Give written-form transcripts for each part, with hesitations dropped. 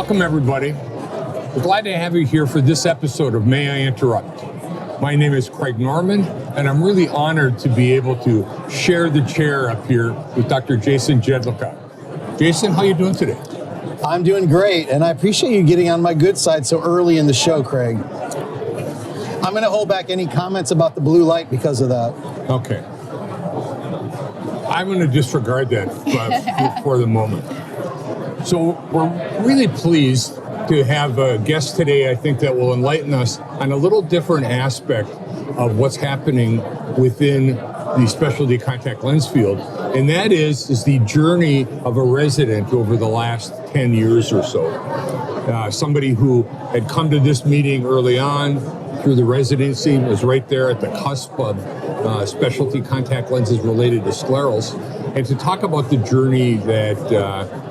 Welcome, everybody. We're glad to have you here for this episode of May I Interrupt? My name is Craig Norman, and I'm really honored to be able to share the chair up here with Dr. Jason Jedlicka. Jason, how are you doing today? I'm doing great, and I appreciate you getting on my good side so early in the show, Craig. I'm going to hold back any comments about the blue light because of that. Okay. I'm going to disregard that for the moment. So we're really pleased to have a guest today, I think, that will enlighten us on a little different aspect of what's happening within the specialty contact lens field. And that is the journey of a resident over the last 10 years or so. Somebody who had come to this meeting early on through the residency, was right there at the cusp of specialty contact lenses related to sclerals. And to talk about the journey that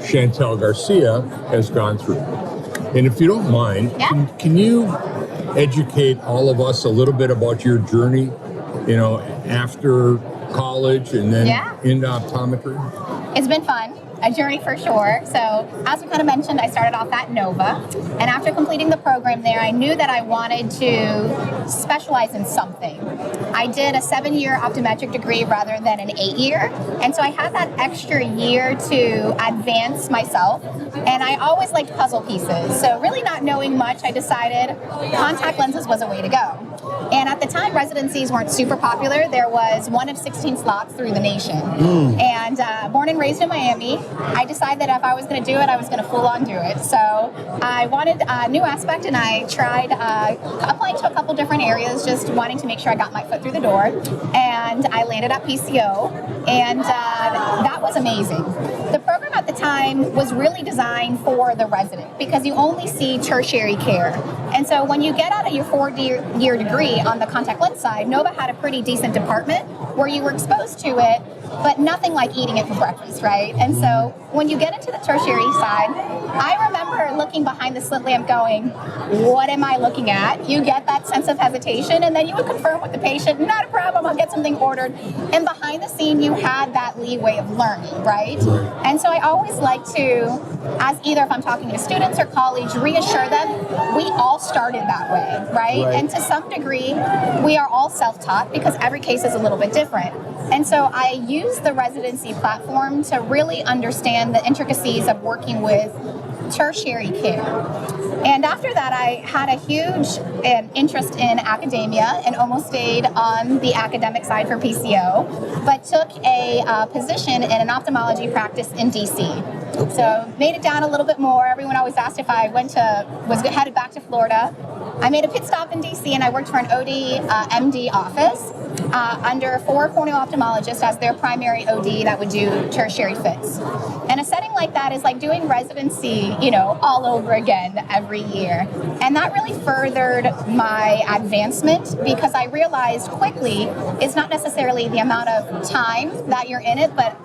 Chantel Garcia has gone through. And if you don't mind, can you educate all of us a little bit about your journey, after college and then into optometry? It's been fun, a journey for sure. So as we kind of mentioned, I started off at Nova. And after completing the program there, I knew that I wanted to specialize in something. I did a 7-year optometric degree rather than an 8-year. And so I had that extra year to advance myself. And I always liked puzzle pieces. So really not knowing much, I decided contact lenses was a way to go. And at the time, residencies weren't super popular. There was 1 of 16 slots through the nation. And born and raised in Miami, I decided that if I was going to do it, I was going to full on do it. So I wanted a new aspect, and I tried applying to a couple different areas, just wanting to make sure I got my foot through the door. And I landed at PCO, and that was amazing. The program at the time was really designed for the resident because you only see tertiary care. And so when you get out of your 4-year degree on the contact lens side, Nova had a pretty decent department where you were exposed to it, but nothing like eating it for breakfast, right? And so when you get into the tertiary side, I remember looking behind the slit lamp going, what am I looking at? You get that sense of hesitation, and then you would confirm with the patient, not a problem, I'll get something ordered. And behind the scene, you had that leeway of learning, right? And so I always like to, as either if I'm talking to students or colleagues, reassure them, we all started that way, right? And to some degree, we are all self-taught because every case is a little bit different. And so I use the residency platform to really understand the intricacies of working with tertiary care. And after that, I had a huge interest in academia and almost stayed on the academic side for PCO, but took a position in an ophthalmology practice in DC. So made it down a little bit more. Everyone always asked if I was headed back to Florida. I made a pit stop in DC, and I worked for an OD MD office under 4 corneal ophthalmologists as their primary OD that would do tertiary fits. And a setting like that is like doing residency, all over again every year. And that really furthered my advancement because I realized quickly it's not necessarily the amount of time that you're in it, but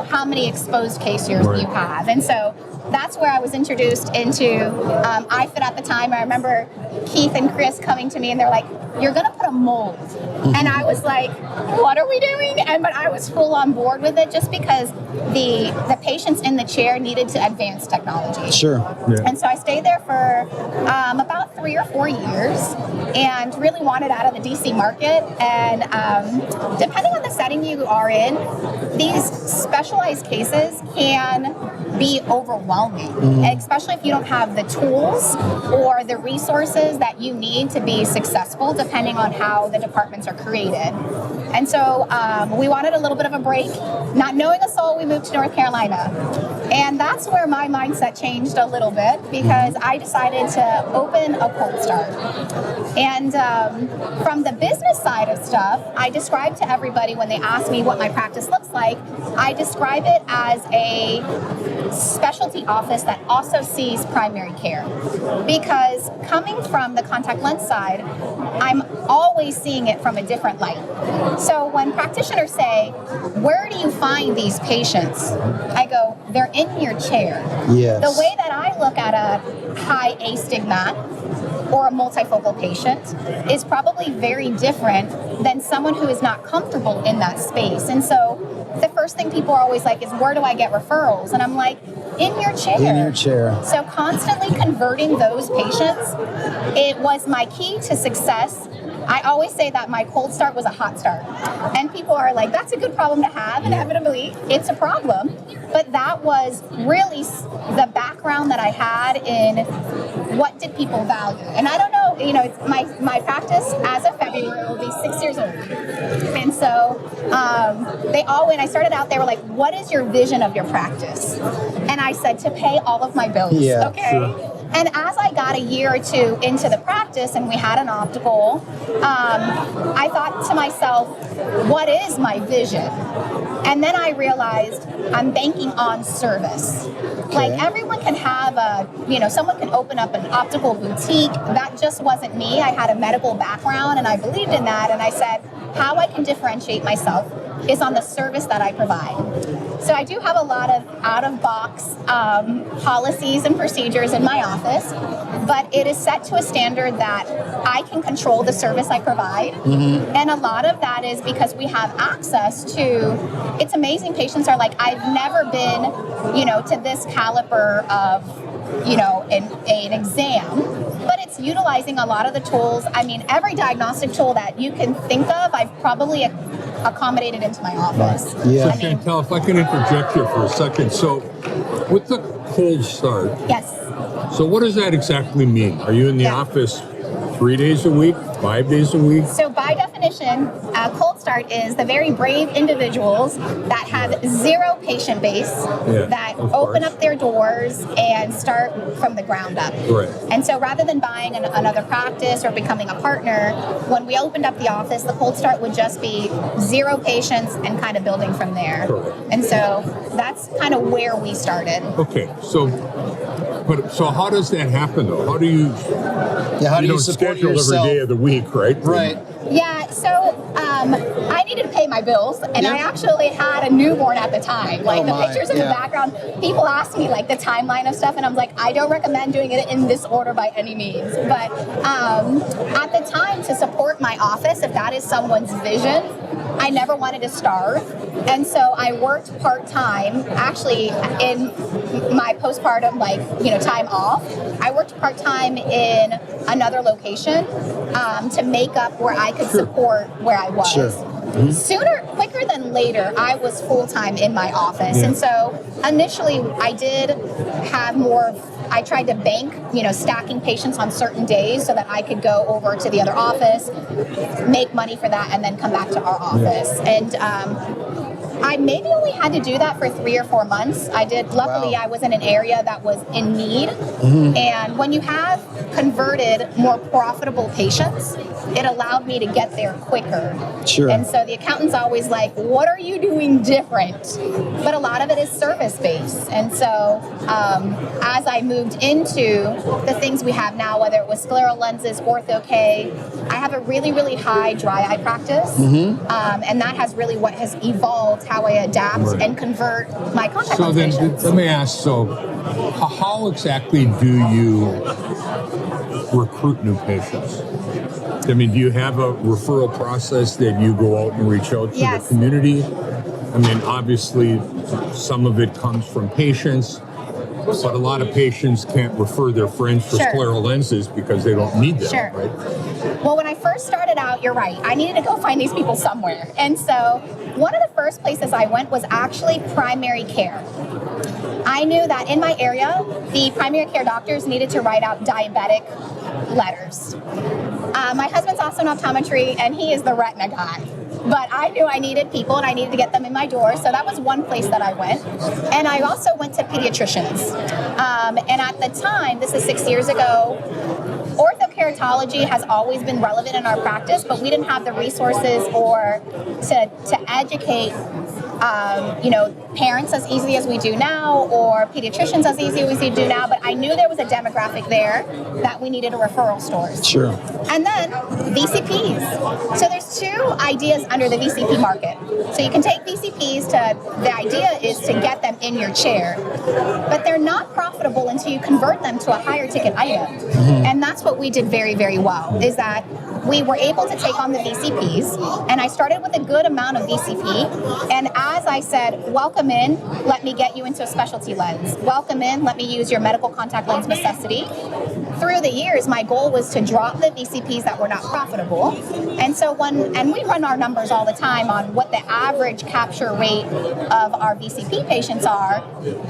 how many exposed case years you have. And so that's where I was introduced into iFit at the time. I remember Keith and Chris coming to me, and they're like, you're going to put a mold. And I was like, what are we doing? But I was full on board with it just because the patients in the chair needed to advance technology. Sure. Yeah. And so I stayed there for about 3 or 4 years and really wanted out of the DC market. And depending on the setting you are in, these specialized cases can be overwhelming, especially if you don't have the tools or the resources that you need to be successful, depending on how the departments are created. And so we wanted a little bit of a break. Not knowing a soul, we moved to North Carolina. And that's where my mindset changed a little bit because I decided to open a cold start. And from the business side of stuff, I describe to everybody when they ask me what my practice looks like, I describe it as a specialty office that also sees primary care. Because coming from the contact lens side, I'm always seeing it from a different light. So when practitioners say, where do you find these patients? I go, they're in your chair. Yes. The way that I look at a high astigmat or a multifocal patient is probably very different than someone who is not comfortable in that space. And so the first thing people are always like is, where do I get referrals? And I'm like, in your chair. In your chair. So constantly converting those patients, it was my key to success. I always say that my cold start was a hot start. And people are like, that's a good problem to have. Inevitably, it's a problem. But that was really the background that I had in what did people value. And I don't know, it's my practice as of February will be 6 years old. And so when I started out, they were like, what is your vision of your practice? And I said, to pay all of my bills. Yeah, okay. sure. And as I got a year or two into the practice and we had an optical, I thought to myself, what is my vision? And then I realized I'm banking on service. Okay. Like everyone can have someone can open up an optical boutique. That just wasn't me. I had a medical background and I believed in that. And I said, how I can differentiate myself is on the service that I provide. So I do have a lot of out-of-box policies and procedures in my office, but it is set to a standard that I can control the service I provide. Mm-hmm. And a lot of that is because we have access to, it's amazing, patients are like, I've never been, to this caliber of, an exam. But it's utilizing a lot of the tools. I mean, every diagnostic tool that you can think of, I've probably accommodated into my office. Yeah. So Chantel, if I can interject here for a second. So with the cold start, Yes. so what does that exactly mean? Are you in the office 3 days a week, 5 days a week? So by definition, a cold start is the very brave individuals that have zero patient base, that open up their doors and start from the ground up. Right. And so rather than buying another practice or becoming a partner, when we opened up the office, the cold start would just be zero patients and kind of building from there. Correct. And so that's kind of where we started. Okay, so how does that happen though? How do you? Yeah, how do you don't support schedule yourself? every day of the week, right? Right. Yeah, so I needed to pay my bills, and I actually had a newborn at the time. Like the pictures in the background, people asked me like the timeline of stuff, and I'm like, I don't recommend doing it in this order by any means. But at the time, to support my office, if that is someone's vision, I never wanted to starve. And so I worked part-time, actually in my postpartum, time off. I worked part-time in another location to make up where I could support where I was. Sure. Mm-hmm. Quicker than later, I was full-time in my office. And so initially I did have I tried to bank, stacking patients on certain days so that I could go over to the other office, make money for that, and then come back to our office. And I maybe only had to do that for 3 or 4 months. Luckily, I was in an area that was in need. Mm-hmm. And when you have converted more profitable patients, it allowed me to get there quicker. Sure. And so the accountant's always like, what are you doing different? But a lot of it is service-based. And so as I moved into the things we have now, whether it was scleral lenses, ortho-K, I have a really, really high dry eye practice. Mm-hmm. And that has really what has evolved how I adapt and convert my contact lens patients. So then, let me ask, how exactly do you recruit new patients? I mean, do you have a referral process that you go out and reach out to the community? I mean, obviously, some of it comes from patients, but a lot of patients can't refer their friends for scleral lenses because they don't need them, right? Well, when I first started out, you're right. I needed to go find these people somewhere. And so one of the first places I went was actually primary care. I knew that in my area, the primary care doctors needed to write out diabetic letters. My husband's also in optometry, and he is the retina guy. But I knew I needed people, and I needed to get them in my door, so that was one place that I went. And I also went to pediatricians. And at the time, this is 6 years ago, orthokeratology has always been relevant in our practice, but we didn't have the resources or to educate parents as easily as we do now, or pediatricians as easy as we do now, but I knew there was a demographic there that we needed a referral stores. Sure. And then VCPs. So there's two ideas under the VCP market. So you can take VCPs the idea is to get them in your chair, but they're not profitable until you convert them to a higher ticket item. Mm-hmm. And that's what we did very, very well, is that we were able to take on the VCPs, and I started with a good amount of VCP, and as I said, welcome in, let me get you into a specialty lens. Welcome in, let me use your medical contact lens necessity. Through the years, my goal was to drop the VCPs that were not profitable. And so and we run our numbers all the time on what the average capture rate of our VCP patients are.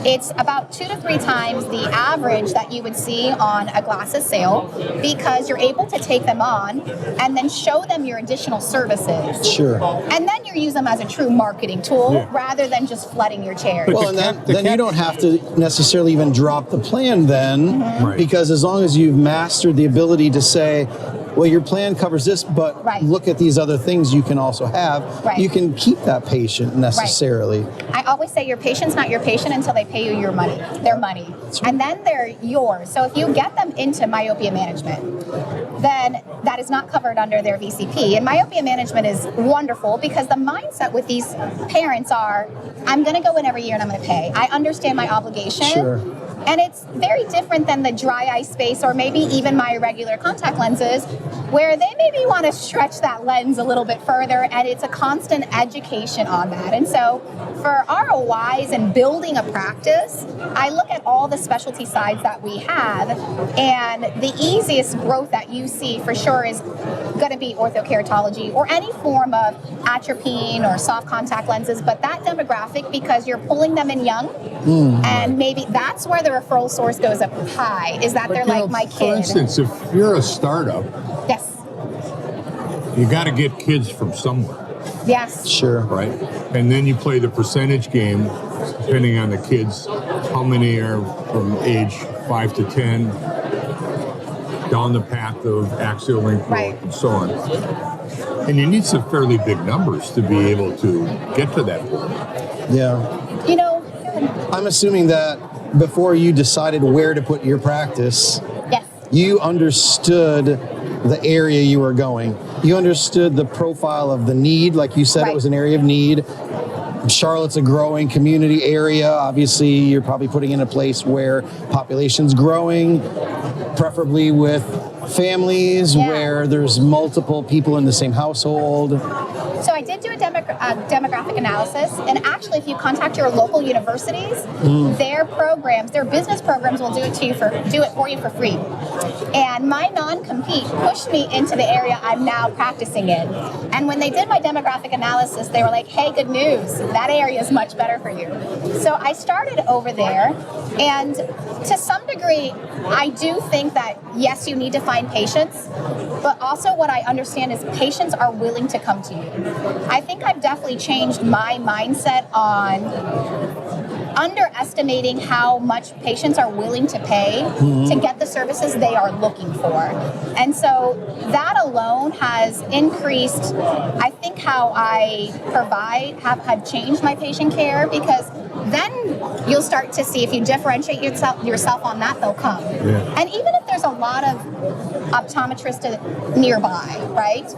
It's about 2 to 3 times the average that you would see on a glasses sale, because you're able to take them on and then show them your additional services. Sure. And then you use them as a true marketing tool rather than just flooding your chairs. Well, and then you don't have to necessarily even drop the plan then, because as long as you've mastered the ability to say, well, your plan covers this, but look at these other things you can also have, you can keep that patient necessarily. I always say your patient's not your patient until they pay you your money, their money. And then they're yours. So if you get them into myopia management, then that is not covered under their VCP. And myopia management is wonderful because the mindset with these parents are, I'm going to go in every year and I'm going to pay. I understand my obligation. Sure. And it's very different than the dry eye space or maybe even my regular contact lenses, where they maybe want to stretch that lens a little bit further, and it's a constant education on that. And so for ROIs and building a practice, I look at all the specialty sides that we have, and the easiest growth that you see for sure is going to be orthokeratology or any form of atropine or soft contact lenses, but that demographic, because you're pulling them in young, and maybe that's where the referral source goes up high, is that they're like my kid. For instance, if you're a startup, yes, you got to get kids from somewhere. Yes. Sure. Right? And then you play the percentage game, depending on the kids, how many are from age 5 to 10, down the path of axial link growth and so on. And you need some fairly big numbers to be able to get to that point. Yeah. You know, I'm assuming that before you decided where to put your practice, yes, you understood the area you were going. You understood the profile of the need. Like you said, it was an area of need. Charlotte's a growing community area. Obviously, you're probably putting in a place where population's growing, preferably with families where there's multiple people in the same household. So I did do a demographic analysis, and actually, if you contact your local universities, their programs, their business programs will do it for you for free. And my non-compete pushed me into the area I'm now practicing in. And when they did my demographic analysis, they were like, "Hey, good news! That area is much better for you." So I started over there, and to some degree, I do think that yes, you need to find patients, but also what I understand is patients are willing to come to you. I think I've definitely changed my mindset on underestimating how much patients are willing to pay to get the services they are looking for. And so that alone has increased, I think, how I provide, have changed my patient care, because then you'll start to see if you differentiate yourself on that, they'll come. Yeah. And even if there's a lot of optometrists nearby, right?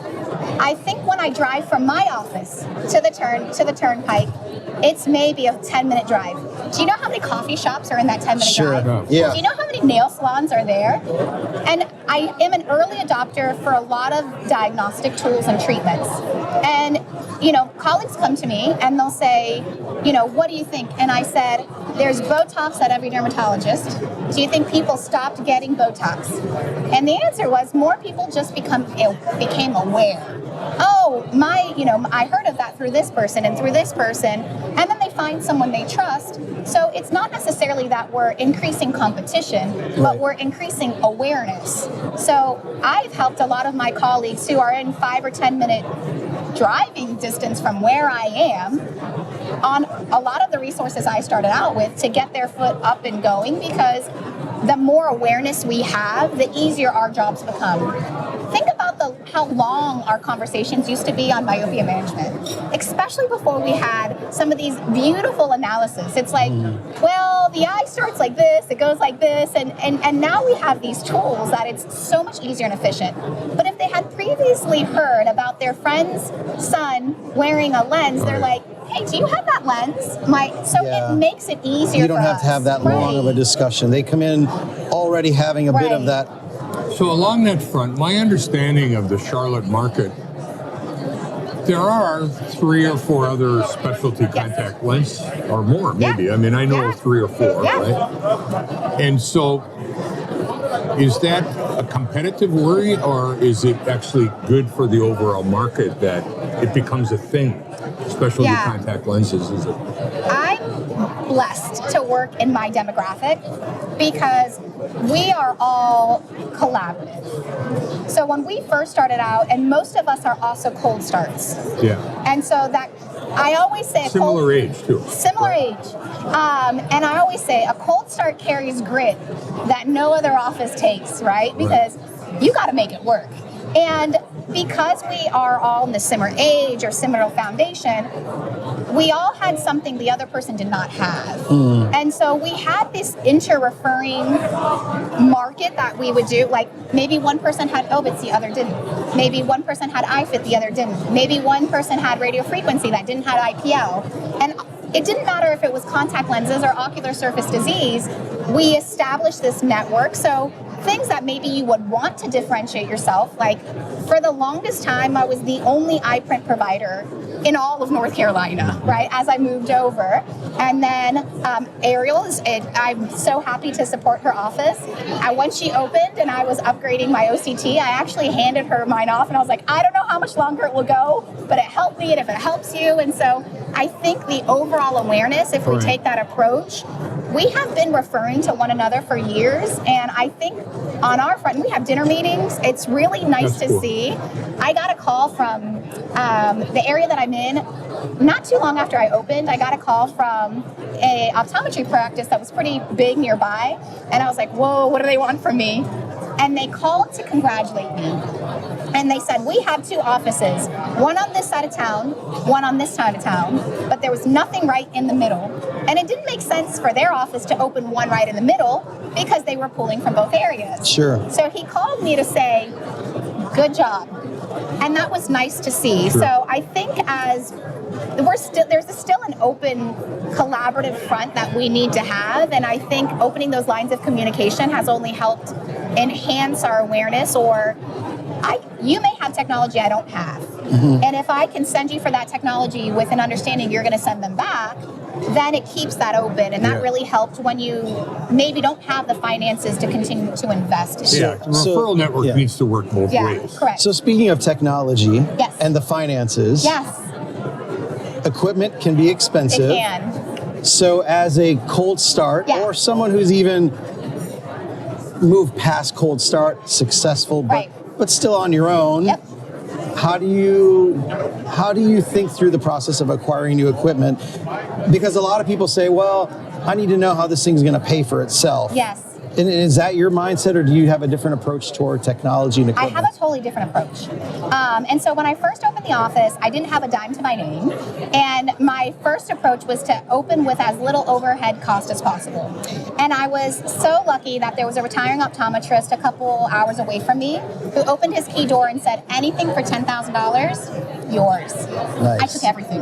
I think when I drive from my office to the turnpike, it's maybe a 10-minute drive. Do you know how many coffee shops are in that 10-minute drive? Yeah. Do you know how many nail salons are there? And I am an early adopter for a lot of diagnostic tools and treatments. And, colleagues come to me and they'll say, what do you think? And I said, there's Botox at every dermatologist. Do you think people stopped getting Botox? And the answer was more people just became aware. Oh, I heard of that through this person and through this person, and then they find someone they trust. So it's not necessarily that we're increasing competition, but we're increasing awareness. So I've helped a lot of my colleagues who are in 5 or 10 minute driving distance from where I am on a lot of the resources I started out with to get their foot up and going, because the more awareness we have, the easier our jobs become. Think about how long our conversations used to be on myopia management, especially before we had some of these beautiful analysis. It's like, well, the eye starts like this, it goes like this, and now we have these tools that it's so much easier and efficient. But if they had previously heard about their friend's son wearing a lens, they're like, hey, do you have that lens? It makes it easier. You don't have to have that long of a discussion. They come in already having a bit of that. So along that front, my understanding of the Charlotte market there are 3 or 4 other specialty contact lens, or more, maybe. Yeah. I mean, I know of 3 or 4, Yeah. right? And so, is that a competitive worry, or is it actually good for the overall market that it becomes a thing? Specialty Yeah. contact lenses, is it? I'm blessed to work in my demographic because we are all collaborative. So when we first started out, and most of us are also cold starts, Yeah. and so that I always say Similar age, too. Similar age. And I always say a cold start carries grit that no other office takes, right? Because you got to make it work. And because we are all in the similar age or similar foundation, we all had something the other person did not have. And so we had this inter-referring market that we would do. Like maybe one person had OBITs, the other didn't. Maybe one person had iFit, the other didn't. Maybe one person had radio frequency that didn't have IPL. And it didn't matter if it was contact lenses or ocular surface disease. We established this network. So things that maybe you would want to differentiate yourself, like for the longest time, I was the only eye print provider in all of North Carolina, right, as I moved over. And then Ariel, I'm so happy to support her office. Once she opened and I was upgrading my OCT, I actually handed her mine off and I was like, I don't know how much longer it will go, but it helped me and if it helps you. And so I think the overall awareness, if we take that approach, we have been referring to one another for years, and I think on our front, we have dinner meetings. It's really nice to see. I got a call from the area that I'm in. Not too long after I opened, I got a call from a optometry practice that was pretty big nearby, and I was like, whoa, what do they want from me? And they called to congratulate me. And they said, we have 2 offices, one on this side of town, one on this side of town, but there was nothing right in the middle. And it didn't make sense for their office to open one right in the middle because they were pulling from both areas. Sure. So he called me to say, good job. And that was nice to see. Sure. So I think there's still an open collaborative front that we need to have. And I think opening those lines of communication has only helped enhance our awareness, or you may have technology I don't have. And if I can send you for that technology with an understanding you're going to send them back, then it keeps that open. And that really helps when you maybe don't have the finances to continue to invest in it. Yeah, the referral network needs to work both ways. Correct. So speaking of technology and the finances, equipment can be expensive. It can. So as a cold start or someone who's even moved past cold start, successful, but still on your own, how do you think through the process of acquiring new equipment? Because a lot of people say, well, I need to know how this thing's going to pay for itself. Yes. And is that your mindset, or do you have a different approach toward technology and equipment? I have a totally different approach. And so when I first opened the office, I didn't have a dime to my name. And my first approach was to open with as little overhead cost as possible. And I was so lucky that there was a retiring optometrist a couple hours away from me who opened his key door and said, anything for $10,000, yours. Nice. I took everything.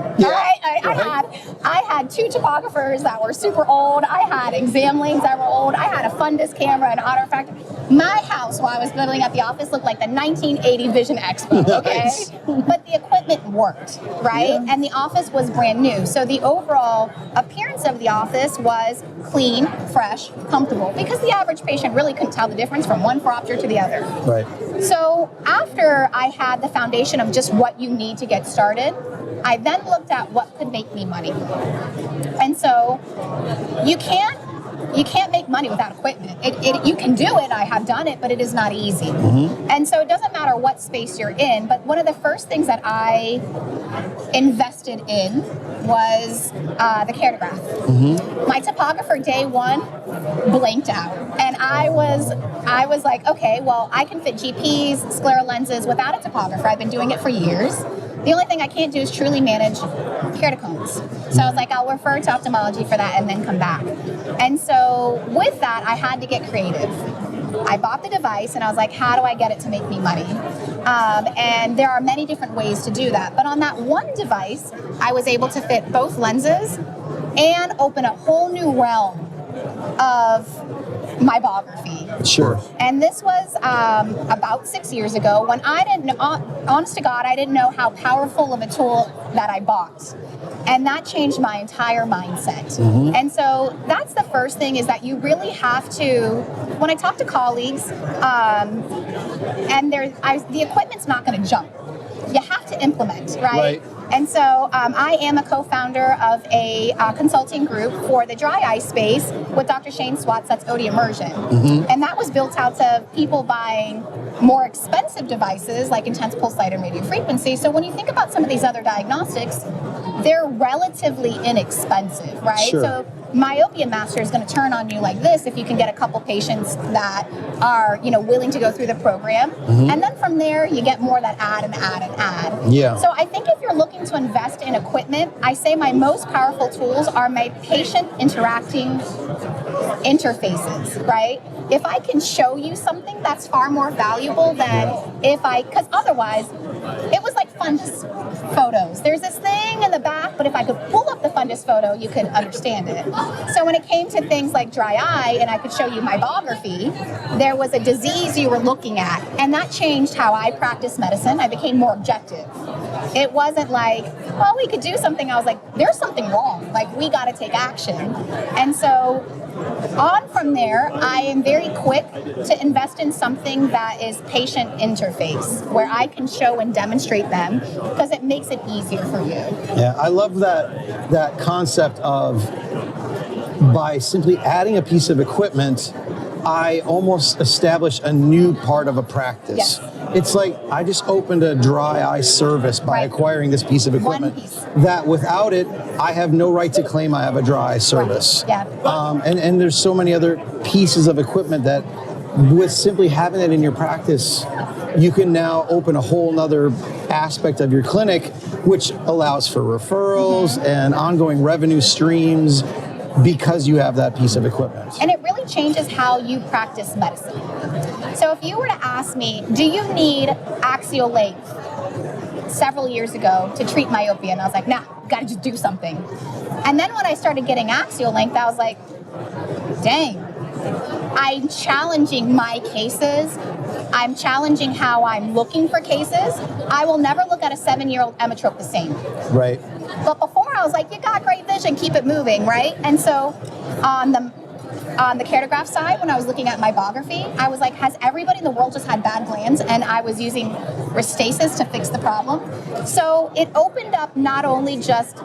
I had 2 topographers that were super old. I had exam lanes that were old. I had a fundus camera and auto refractor. My house, while I was building at the office, looked like the 1980 Vision Expo, okay? Nice. But the equipment worked, right? And the office was brand new. So the overall appearance of the office was clean, fresh, comfortable, because the average patient really couldn't tell the difference from one phoropter to the other. Right. So after I had the foundation of just what you need to get started, I then looked at what could make me money. And so you can't make money without equipment. You can do it, I have done it, but it is not easy. And so it doesn't matter what space you're in, but one of the first things that I invested in was the Keratograph. My topographer day one blinked out. And I was like, okay, well, I can fit GPs, scleral lenses without a topographer. I've been doing it for years. The only thing I can't do is truly manage keratocones. So I was like, I'll refer to ophthalmology for that and then come back. And so with that, I had to get creative. I bought the device and I was like, how do I get it to make me money? And there are many different ways to do that. But on that one device, I was able to fit both lenses and open a whole new realm of my biography. Sure. And this was about 6 years ago when I didn't know, honest to God, I didn't know how powerful of a tool that I bought. And that changed my entire mindset. And so that's the first thing, is that you really have to, when I talk to colleagues, and the equipment's not going to jump. You have to implement, right? And so I am a co-founder of a consulting group for the dry eye space with Dr. Shane Swatz, that's OD Immersion. And that was built out to people buying more expensive devices like intense pulse light and radio frequency. So when you think about some of these other diagnostics, they're relatively inexpensive, right? Sure. So Myopia Master is going to turn on you like this if you can get a couple patients that are, willing to go through the program. And then from there, you get more that add and add and add. Yeah. So I think if you're looking to invest in equipment, I say my most powerful tools are my patient interacting interfaces, right? If I can show you something, that's far more valuable than because otherwise, it was like fundus photos. There's this thing in the back, but if I could pull up the fundus photo, you could understand it. So when it came to things like dry eye, and I could show you my biography, there was a disease you were looking at, and that changed how I practice medicine. I became more objective. It wasn't like, well, we could do something. I was like, there's something wrong. Like, we got to take action. And so on from there, I am very quick to invest in something that is patient interface, where I can show and demonstrate them, because it makes it easier for you. Yeah, I love that concept of, by simply adding a piece of equipment, I almost establish a new part of a practice. Yes. It's like I just opened a dry eye service by acquiring this piece of equipment. One piece. That without it, I have no right to claim I have a dry eye service. Right. Yeah. And there's so many other pieces of equipment that, with simply having it in your practice, you can now open a whole nother aspect of your clinic, which allows for referrals and ongoing revenue streams, because you have that piece of equipment. And it really changes how you practice medicine. So if you were to ask me, do you need axial length several years ago to treat myopia? And I was like, nah, gotta just do something. And then when I started getting axial length, I was like, dang, I'm challenging my cases. I'm challenging how I'm looking for cases. I will never look at a 7-year-old emmetrope the same. Right. But before, I was like, you got great vision, keep it moving, right? And so on the keratograph side, when I was looking at my biography, I was like, has everybody in the world just had bad glands? And I was using Restasis to fix the problem. So it opened up not only just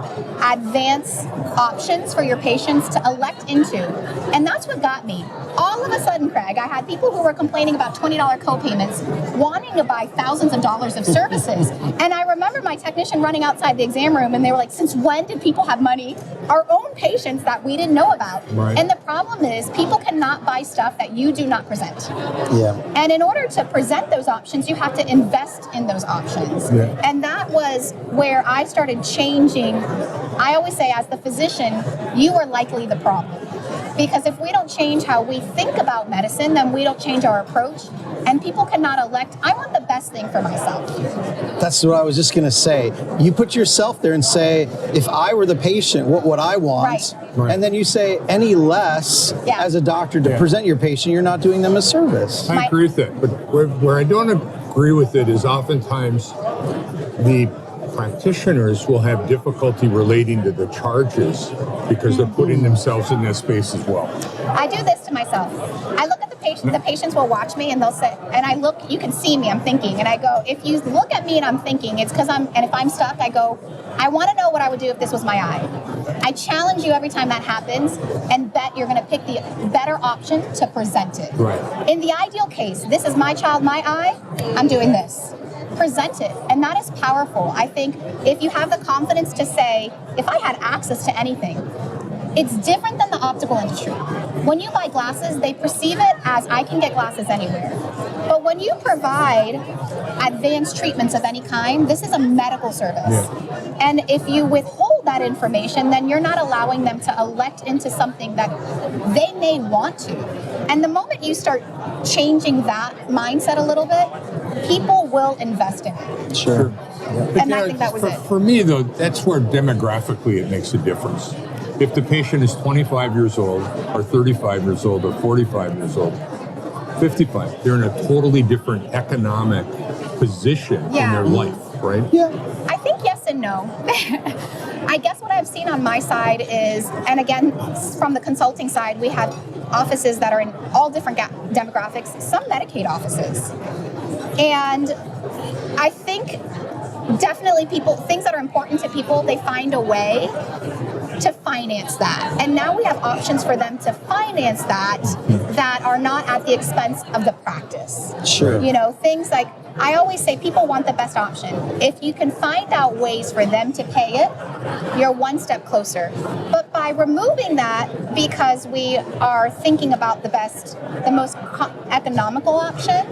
advanced options for your patients to elect into, and that's what got me. All of a sudden, Craig, I had people who were complaining about $20 co-payments, wanting to buy thousands of dollars of services. And I remember my technician running outside the exam room, and they were like, since when did people have money? Our own patients that we didn't know about. Right. And the problem is, people cannot buy stuff that you do not present. Yeah. And in order to present those options, you have to invest in those options. Yeah. And that was where I started changing. I always say, as the physician, you are likely the problem. Because if we don't change how we think about medicine, then we don't change our approach. And people cannot elect, I want the best thing for myself. That's what I was just going to say. You put yourself there and say, if I were the patient, what would I want? Right. And then you say, any less as a doctor to present your patient, you're not doing them a service. I agree with that. But where I don't agree with it is oftentimes the practitioners will have difficulty relating to the charges because they're putting themselves in that space as well. I do this to myself. I look at the patient, the patients will watch me and they'll say, and I look, you can see me, I'm thinking, and I go, if you look at me and I'm thinking, it's because and if I'm stuck, I go, I want to know what I would do if this was my eye. I challenge you every time that happens and bet you're going to pick the better option to present it. Right. In the ideal case, this is my child, my eye, I'm doing this. Present it, and that is powerful. I think if you have the confidence to say, if I had access to anything, it's different than the optical industry. When you buy glasses, they perceive it as I can get glasses anywhere. But when you provide advanced treatments of any kind, this is a medical service. Yeah. And if you withhold that information, then you're not allowing them to elect into something that they may want to. And the moment you start changing that mindset a little bit, people will invest in it. Sure. And I think that was it. For me, though, that's where demographically it makes a difference. if the patient is 25 years old or 35 years old or 45 years old, 55, they're in a totally different economic position in their life, right? Yeah. I think yes and no. I guess what I've seen on my side is, and again, from the consulting side, we have offices that are in all different demographics, some Medicaid offices. And I think definitely things that are important to people, they find a way to finance that. And now we have options for them to finance that are not at the expense of the practice. Sure. You know, things like, I always say people want the best option. If you can find out ways for them to pay it, you're one step closer. But by removing that, because we are thinking about the most economical option.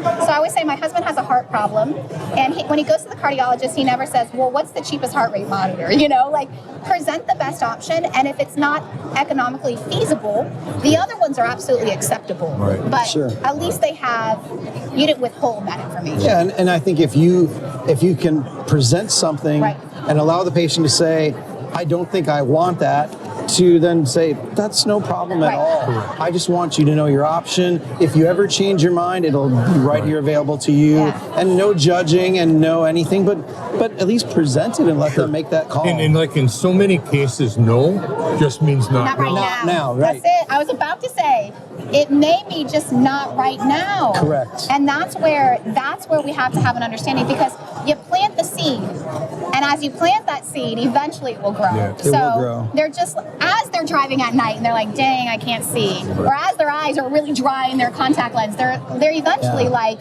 So I always say my husband has a heart problem, and when he goes to the cardiologist, he never says, well, what's the cheapest heart rate monitor? You know, like, present the best option, and if it's not economically feasible, the other ones are absolutely acceptable. Right. But Sure. at least you didn't withhold that information. Yeah, and I think if you can present something Right. and allow the patient to say, I don't think I want that, to then say, that's no problem at Right. all. Correct. I just want you to know your option. If you ever change your mind, it'll be right here available to you. Yeah. And no judging and no anything, but at least present it and let them make that call. And like in so many cases, no just means Not right Not now. now, right. That's it. I was about to say, it may be just not right now. Correct. And that's where we have to have an understanding, because you plant the seed, and as you plant that seed, eventually it will grow. Yeah. It So will grow. they're just, as they're driving at night and they're like, dang, I can't see. Or as their eyes are really dry in their contact lens, they're eventually Yeah. like,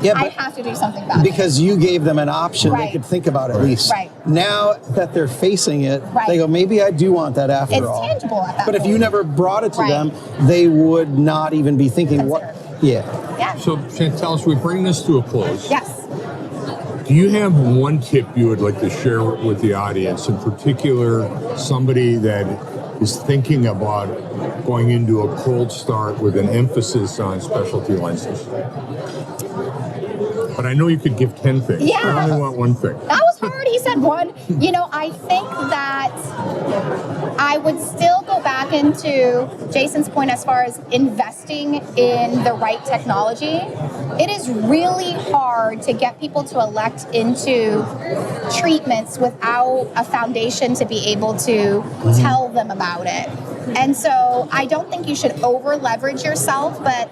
Yeah, I but have to do something about it. because you gave them an option they Right. could think about at least. Right. Now that they're facing it, Right. they go, maybe I do want that after It's all. tangible at that But if you point. never brought it to Right. them, they would not even be thinking what. Consider. Yeah. Yeah. So, Chantel, as we bring this to a close, Yes. do you have one tip you would like to share with the audience, in particular somebody that is thinking about going into a cold start with an emphasis on specialty lenses? But I know you could give 10 things. Yeah. I only want one thing. That was hard. He said one. You know, I think that I would still go back into Jason's point as far as investing in the right technology. It is really hard to get people to elect into treatments without a foundation to be able to tell them about it. And so I don't think you should over leverage yourself, but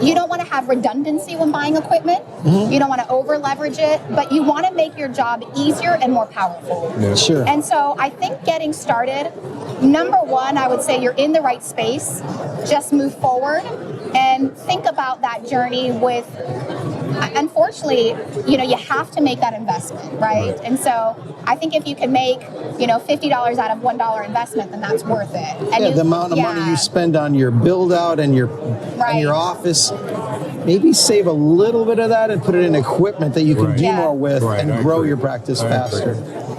you don't want to have redundancy when buying equipment. You don't want to over leverage it, but you want to make your job easier and more powerful. Yeah. Sure. And so I think getting started, number one, I would say you're in the right space. Just move forward and think about that journey with, unfortunately, you know, you have to make that investment, right? And so I think if you can make, you know, $50 out of $1 investment, then that's worth it. And Yeah, the amount of money you spend on your build out and your Right. office, maybe save a little bit of that and put it in equipment that you can Right. do Yeah. more with Right, and I grow agree. your practice I agree. faster.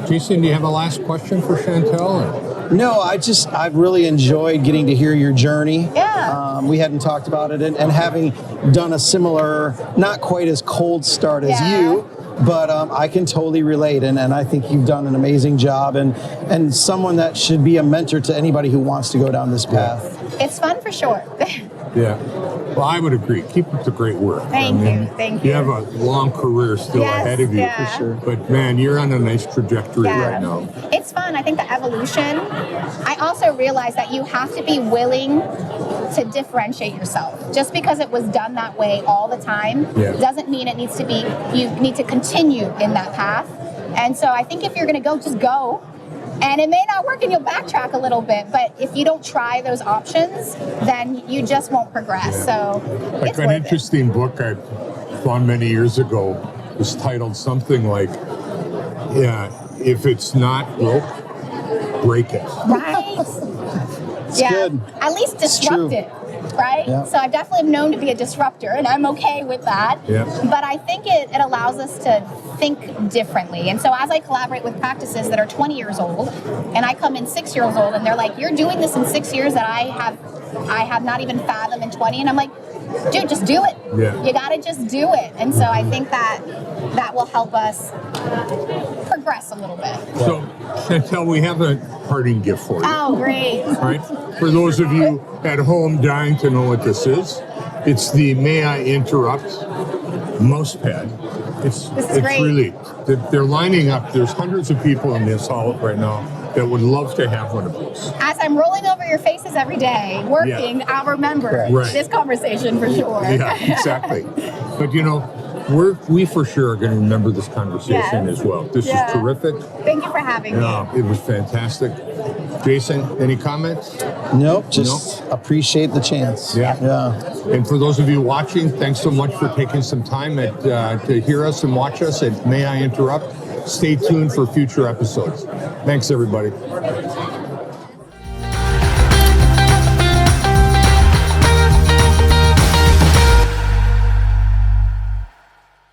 Jason, do you have a last question for Chantel? No, I've really enjoyed getting to hear your journey. Yeah. We hadn't talked about it, and having done a similar, not quite as cold start as Yeah. you, but I can totally relate, and I think you've done an amazing job, and someone that should be a mentor to anybody who wants to go down this path. It's fun for sure. Yeah. Well, I would agree. Keep up the great work. Thank you. Thank You you. have a long career still Yes, ahead of you. yeah. For sure. But man, you're on a nice trajectory right now. It's fun. I think the evolution. I also realized that you have to be willing to differentiate yourself. Just because it was done that way all the time doesn't mean it needs to be, you need to continue in that path. And so I think if you're going to go, just go. And it may not work and you'll backtrack a little bit, but if you don't try those options, then you just won't progress. So Like it's an worth it. interesting book I found many years ago was titled something like, yeah, if it's not broke, break it. Right? Yeah. good. At least disrupt true. it. Right? Yeah. So I've definitely known to be a disruptor, and I'm okay with that. Yeah. But I think it allows us to think differently. And so as I collaborate with practices that are 20 years old, and I come in 6 years old, and they're like, you're doing this in 6 years that I have not even fathomed in 20. And I'm like, dude, just do it. Yeah. You got to just do it. And so I think that will help us progress a little bit. So, Chantel, we have a parting gift for you. Oh, great. All right. For those of you at home dying to know what this is, it's the May I Interrupt mouse pad. This is great. Really, they're lining up. There's hundreds of people in this hall right now that would love to have one of those. As I'm rolling over your faces every day, working, I'll remember this conversation for sure. Yeah, exactly. But you know, we for sure are going to remember this conversation as well. This is terrific. Thank you for having me. It was fantastic. Jason, any comments? Nope, just appreciate the chance. Yeah. And for those of you watching, thanks so much for taking some time to hear us and watch us at May I Interrupt. Stay tuned for future episodes. Thanks, everybody.